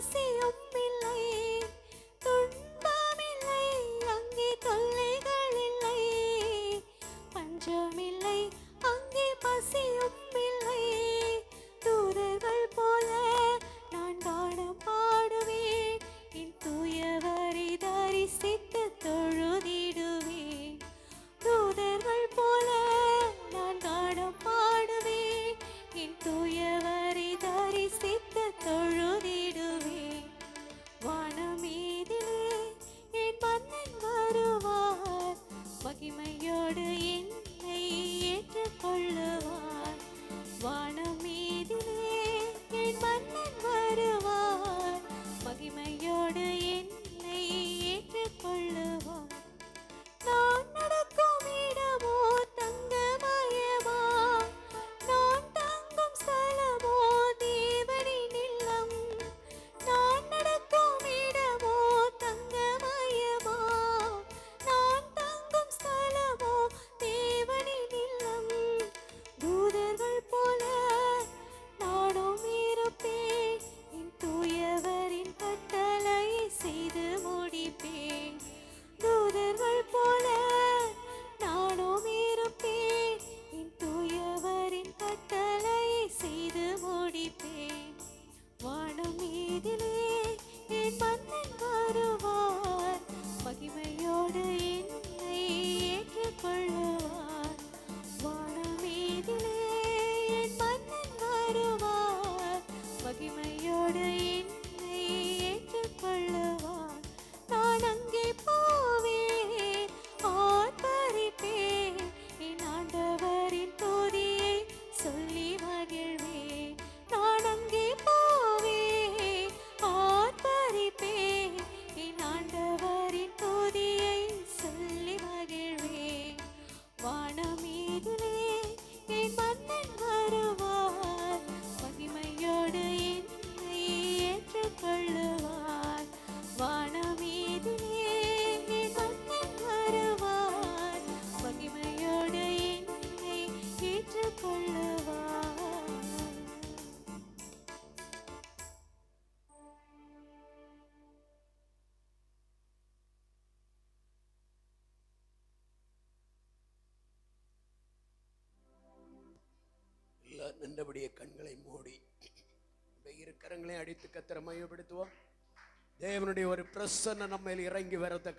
பசியும் இல்லை, துன்பமில்லை, அங்கே தொல்லைகள் இல்லை. பஞ்சமில்லை, அங்கே பசியும் இல்லை. தூதர்கள் போல நான் கானம் பாடுவேன், என் தூயவரை தரிசித்து தொழுதிடுவேன். தூதர்கள் போல நான் கானம் பாடுவேன், என் தூயவரை தரிசித்து தொழுதிடுவேன். வானமீதிலே என் மன்னன் வருவார், மகிமையோடு என்னை ஏற்றுக்கொள்ளுவார். வானமீதிலே என் மன்னன் வருவார், மகிமையோடு என்னை ஏற்றுக்கொள்ளுவார். நான் நடக்கும் இடமோ தங்கமயமா, நான் தங்கும் ஸ்தலமோ தேவனின் இல்லம். நான் நடக்கும் இடமோ தங்கமயமா, நான் தங்கும் ஸ்தலமோ தேவனின் இல்லம். தூதர்கள் போல நானும் இருப்பேன், என் தூயவரின் கட்டளையை செய்து முடிப்பேன். தூதர்கள் போல நானும் இருப்பேன், என் தூயவரின் கட்டளையை செய்து முடிப்பேன். வானமீதிலே என் மன்னன் வருவார், மகிமையோடு என்னை ஏற்றுக்கொள்ளுவார். வானமீதிலே என் மன்னன் வருவார், மகிமையோடு என்னை ஏற்றுக்கொள்ளுவார். நான் அங்கே போவேன், ஆர்ப்பரிப்பேன், என் ஆண்டவரின் துதியை சொல்லி மகிழ்வேன். நான் அங்கே போவேன், ஆர்ப்பரிப்பேன், என் ஆண்டவரின் துதியை சொல்லி மகிழ்வேன். வானமீதிலே என் மன்னன் வருவார், மகிமையோடு என்னை ஏற்றுக்கொள்ளுவார். வானமீதிலே என் மன்னன் வருவார், மகிமையோடு என்னை ஏற்றுக்கொள்ளுவார். எல்லாம் நின்றபடியே கண்களை மூடி இரு கரங்களை அடித்து கர்த்தரை மையப்படுத்துவோம். தேவனுடைய ஒரு பிரசன்னம் நம்ம இறங்கி வரத்தக்க